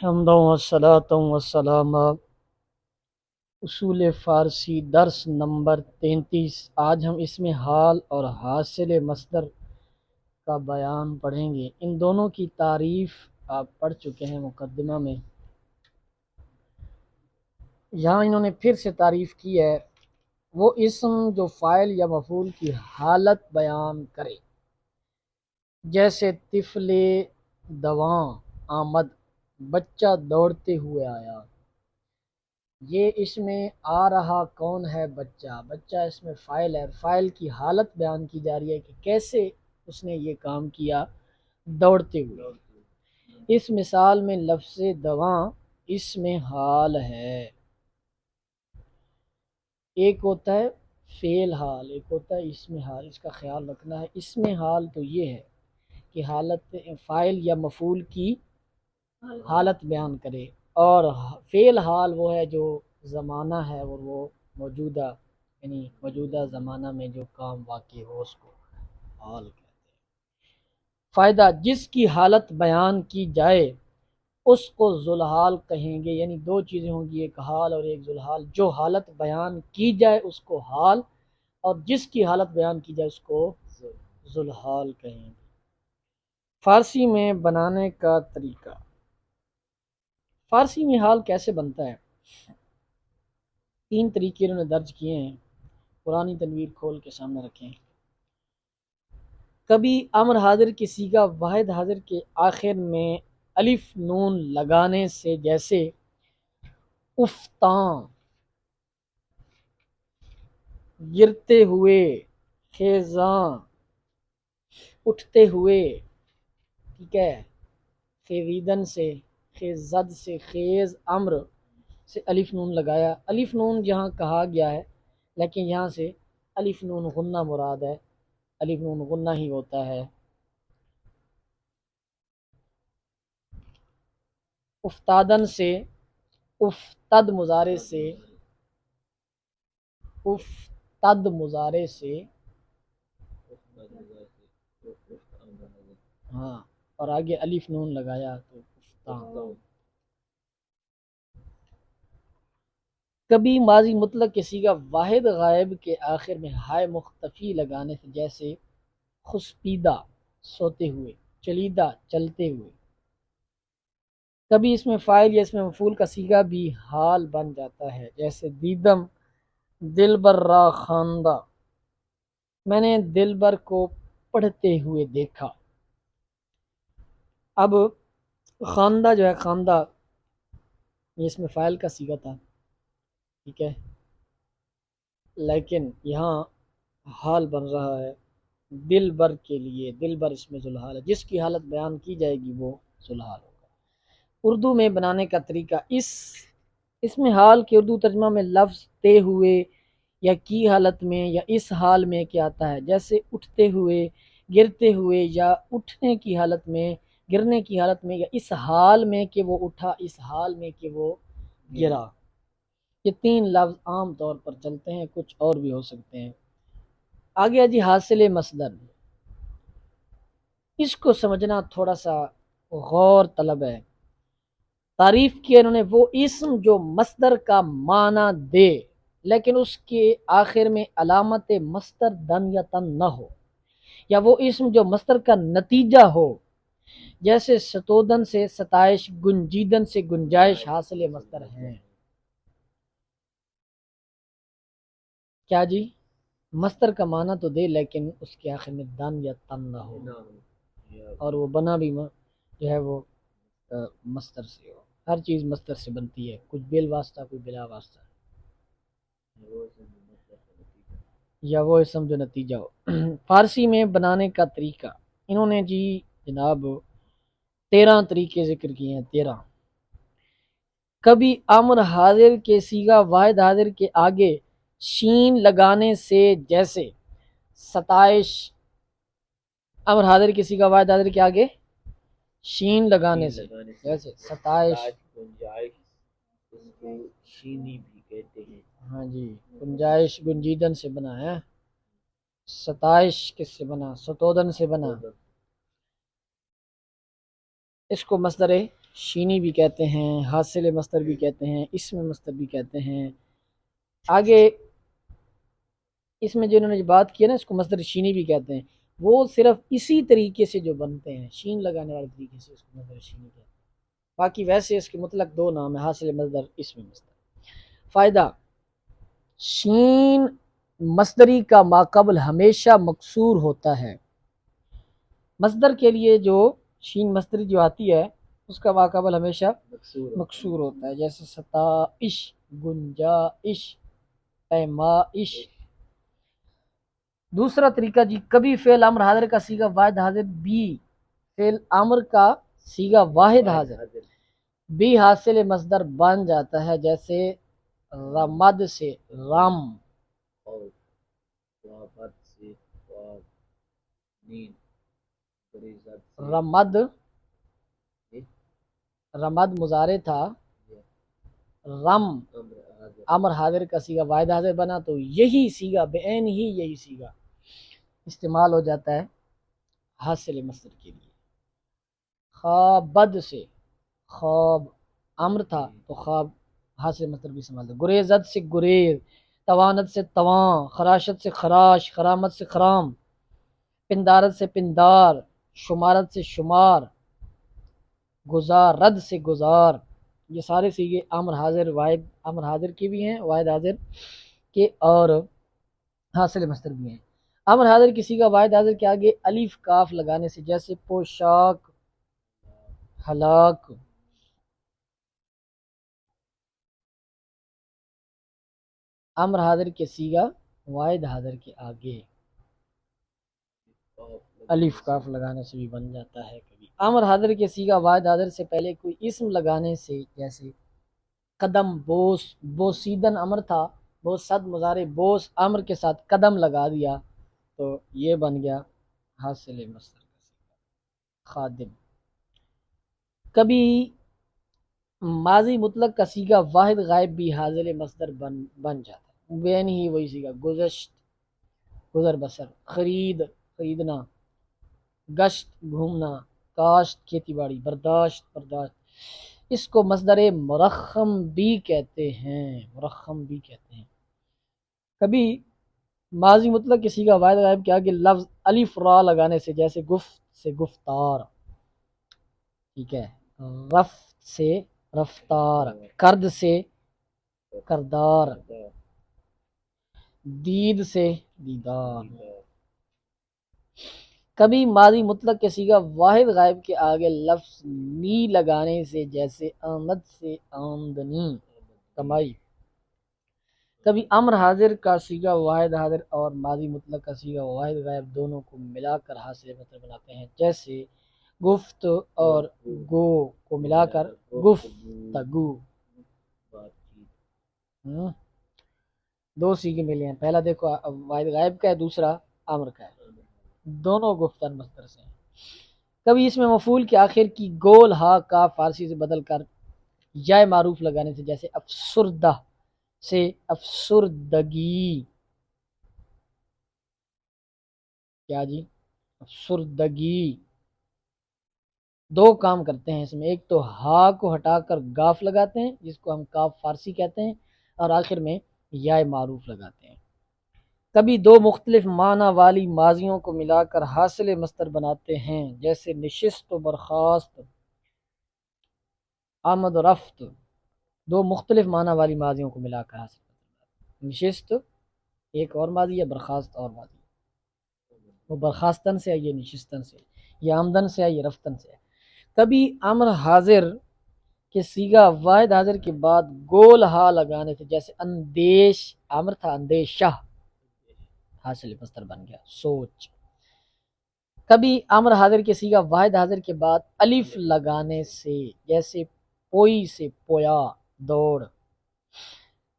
حمدا والصلاۃ والسلام اصول فارسی درس نمبر 33۔ آج ہم اسم حال اور حاصل مصدر کا بیان پڑھیں گے۔ ان دونوں کی تعریف آپ پڑھ چکے ہیں مقدمہ میں، یہاں انہوں نے پھر سے تعریف کی ہے۔ وہ اسم جو فاعل یا مفعول کی حالت بیان کرے، جیسے طفل دواں آمد، بچہ دوڑتے ہوئے آیا۔ یہ اس میں آ رہا کون ہے؟ بچہ۔ بچہ اس میں فاعل ہے، فاعل کی حالت بیان کی جا رہی ہے کہ کیسے اس نے یہ کام کیا، دوڑتے ہوئے۔ اس مثال میں لفظ دواں اس میں حال ہے۔ ایک ہوتا ہے فعل حال، ایک ہوتا ہے اسم حال، اس کا خیال رکھنا ہے۔ اسم حال تو یہ ہے کہ حالت فاعل یا مفعول کی حالت بیان کرے، اور فعل حال وہ ہے جو زمانہ ہے، اور وہ موجودہ یعنی موجودہ زمانہ میں جو کام واقع ہو اس کو حال کہتے ہیں۔ فائدہ: جس کی حالت بیان کی جائے اس کو ذوالحال کہیں گے، یعنی دو چیزیں ہوں گی، ایک حال اور ایک ذوالحال۔ جو حالت بیان کی جائے اس کو حال، اور جس کی حالت بیان کی جائے اس کو ذوالحال کہیں گے۔ فارسی میں بنانے کا طریقہ۔ فارسی میں حال کیسے بنتا ہے؟ 3 طریقے انہوں نے درج کیے ہیں، پرانی تنویر کھول کے سامنے رکھیں۔ کبھی امر حاضر کی صیغہ واحد حاضر کے آخر میں الف نون لگانے سے، جیسے افتاں، گرتے ہوئے، خیزاں، اٹھتے ہوئے، ٹھیک ہے، خیزیدن سے، خیزد سے، خیز امر سے الف نون لگایا۔ الف نون یہاں کہا گیا ہے، لیکن یہاں سے الف نون غنہ مراد ہے، الف نون غنہ ہی ہوتا ہے۔ افتادن سے، افتد مضارع سے، افتد مضارع سے، ہاں، اور آگے الف نون لگایا تو افتاں۔ کبھی ماضی مطلق کے صیغہ واحد غائب کے آخر میں ہائے مختفی لگانے سے، جیسے خسپیدہ، سوتے ہوئے، چلیدہ، چلتے ہوئے۔ کبھی اس میں فاعل یا اس میں مفعول کا صیغہ بھی حال بن جاتا ہے، جیسے دیدم دل بر را خواندہ، میں نے دل بر کو پڑھتے ہوئے دیکھا۔ اب خواندہ جو ہے، خواندہ یہ اس میں فاعل کا صیغہ تھا، ٹھیک ہے، لیکن یہاں حال بن رہا ہے دل بر کے لیے۔ دل بر اس میں ذوالحال ہے، جس کی حالت بیان کی جائے گی وہ ذوالحال ہوگا۔ اردو میں بنانے کا طریقہ۔ اس میں حال کے اردو ترجمہ میں لفظ تے ہوئے یا کی حالت میں یا اس حال میں کیا آتا ہے، جیسے اٹھتے ہوئے، گرتے ہوئے، یا اٹھنے کی حالت میں، گرنے کی حالت میں، یا اس حال میں کہ وہ اٹھا، اس حال میں کہ وہ گرا۔ یہ 3 لفظ عام طور پر چلتے ہیں، کچھ اور بھی ہو سکتے ہیں۔ آگے جی حاصل مصدر، اس کو سمجھنا تھوڑا سا غور طلب ہے۔ تعریف کی انہوں نے وہ اسم جو مصدر کا معنی دے لیکن اس کے آخر میں علامت مصدر دن یا تن نہ ہو، یا وہ اسم جو مصدر کا نتیجہ ہو، جیسے ستودن سے ستائش، گنجیدن سے گنجائش حاصل مصدر ہیں۔ کیا جی؟ مصدر کا معنی تو دے لیکن اس کے آخر میں دن یا تن نہ ہو، اور وہ بنا بھی جو ہے وہ مصدر سے ہو۔ ہر چیز مصدر سے بنتی ہے، کچھ بل واسطہ، کوئی بلا واسطہ، یا وہ اسم جو نتیجہ ہو۔ فارسی میں بنانے کا طریقہ، انہوں نے جی جناب 13 طریقے ذکر کیے ہیں، 13۔ کبھی امر حاضر کے صیغہ واحد حاضر کے آگے شین لگانے سے، جیسے ستائش، امر حاضر کے صیغہ واحد حاضر کے آگے شین لگانے سے، جیسے ستائش، گنجائش، اس کو شینی بھی کہتے ہیں، ہاں جی، گنجائش گنجیدن سے بنا ہے، ستائش کس سے بنا؟ ستودن سے بنا۔ اس کو مصدر شینی بھی کہتے ہیں، حاصل مصدر بھی کہتے ہیں، اسم مصدر بھی کہتے ہیں۔ آگے اس میں جو انہوں نے بات کی ہے نا، اس کو مصدر شینی بھی کہتے ہیں، وہ صرف اسی طریقے سے جو بنتے ہیں، شین لگانے والے طریقے سے اس کو مصدر شینی کہتے ہیں۔ باقی ویسے اس کے مطلق دو نام ہیں، حاصل مصدر، اسم مصدر۔ فائدہ: شین مصدری کا ماقبل ہمیشہ مکسور ہوتا ہے۔ مصدر کے لیے جو شین مصدری جو آتی ہے اس کا ماقبل ہمیشہ مکسور ہوتا ہے، جیسے ستائش، گنجائش، پیمائش۔ دوسرا طریقہ جی، کبھی فعل امر حاضر کا صیغہ واحد حاضر بھی فعل امر کا صیغہ واحد حاضر بھی حاصل مصدر بن جاتا ہے، جیسے رمد سے رم، رمد رمد مضارع تھا، رم امر حاضر کا صیغہ واحد حاضر بنا، تو یہی صیغہ بعین ہی یہی صیغہ استعمال ہو جاتا ہے حاصل مصدر کے لیے۔ خوابد سے خواب امر تھا تو خواب حاصل مصدر بھی استعمال تھا۔ گریزت سے گریز، توانت سے تواں، خراشت سے خراش، خرامت سے خرام، پندارت سے پندار، شمارت سے شمار، گزارد سے گزار۔ یہ سارے صیغے امر حاضر، واحد امر حاضر کے بھی ہیں، واحد حاضر کے اور حاصل مصدر بھی ہیں۔ امر حاضر کی صیغہ واحد حاضر کے آگے الف کاف لگانے سے، جیسے پوشاک، ہلاک۔ امر حاضر کے صیغہ واحد حاضر کے آگے الف کاف لگانے سے بھی بن جاتا ہے کبھی۔ امر حاضر کے صیغہ واحد حاضر سے پہلے کوئی اسم لگانے سے، جیسے قدم بوس، بوسیدن امر تھا، بوسد مضارع، بوس امر کے ساتھ قدم لگا دیا تو یہ بن گیا حاصل مصدر کا صیغہ۔ خادم۔ کبھی ماضی مطلق کا صیغہ واحد غائب بھی حاصل مصدر بن جاتا ہے، بین ہی وہی صیغہ، گزشت گزر بسر، خرید خریدنا، گشت گھومنا، کاشت کھیتی باڑی، برداشت برداشت۔ اس کو مصدر مرخم بھی کہتے ہیں، مرخم بھی کہتے ہیں۔ کبھی ماضی مطلق کے صیغہ واحد غائب کے آگے لفظ الف را لگانے سے، جیسے گفت سے گفتار، ٹھیک ہے، رفت سے رفتار، کرد سے کردار، دید سے دیدار۔ کبھی ماضی مطلق کے صیغہ واحد غائب کے آگے لفظ نی لگانے سے، جیسے آمد سے آمدنی، کمائی۔ کبھی امر حاضر کا صیغہ واحد حاضر اور ماضی مطلق کا صیغہ واحد غائب دونوں کو ملا کر حاصل مصدر بناتے ہیں، جیسے گفت اور گو کو ملا کر گفتگو۔ دو صیغے ملے ہیں، پہلا دیکھو واحد غائب کا ہے، دوسرا امر کا ہے، دونوں گفتن مصدر سے ہیں۔ کبھی اس میں مفعول کے آخر کی گول ہا کا فارسی سے بدل کر یا معروف لگانے سے، جیسے افسردہ سے افسردگی، کیا جی، افسردگی۔ دو کام کرتے ہیں اس میں، ایک تو ہا کو ہٹا کر گاف لگاتے ہیں جس کو ہم کاف فارسی کہتے ہیں، اور آخر میں یا معروف لگاتے ہیں۔ کبھی دو مختلف معنی والی ماضیوں کو ملا کر حاصل مصدر بناتے ہیں، جیسے نشست و برخاست، آمد و رفت۔ دو مختلف معنی والی ماضیوں کو ملا کر حاصل مصدر، نشست ایک اور ماضی ہے، برخاست اور ماضی، وہ برخاستن سے ہے، یہ نشستن سے، یہ آمدن سے ہے، یہ رفتن سے ہے۔ کبھی امر حاضر کے صیغہ واحد حاضر کے بعد گول ہا لگانے سے، جیسے اندیش امر تھا، اندیشہ حاصل مصدر بن گیا، سوچ۔ کبھی امر حاضر کے صیغہ واحد حاضر کے بعد الف لگانے سے، جیسے پوئی سے پویا، دوڑ۔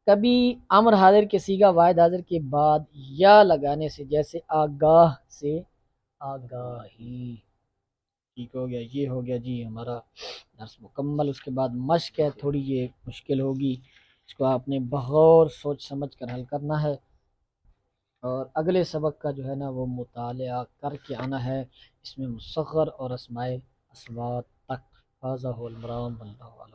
کبھی امر حاضر کے صیغہ واحد حاضر کے بعد یا لگانے سے، جیسے آگاہ سے آگاہی۔ ٹھیک ہو گیا، یہ ہو گیا جی ہمارا درس مکمل۔ اس کے بعد مشق ہے تھوڑی، یہ مشکل ہوگی، اس کو آپ نے بغور سوچ سمجھ کر حل کرنا ہے، اور اگلے سبق کا جو ہے نا وہ مطالعہ کر کے آنا ہے، اس میں مصغر اور اسماء اصوات تک هذا هو المرام والله أعلم.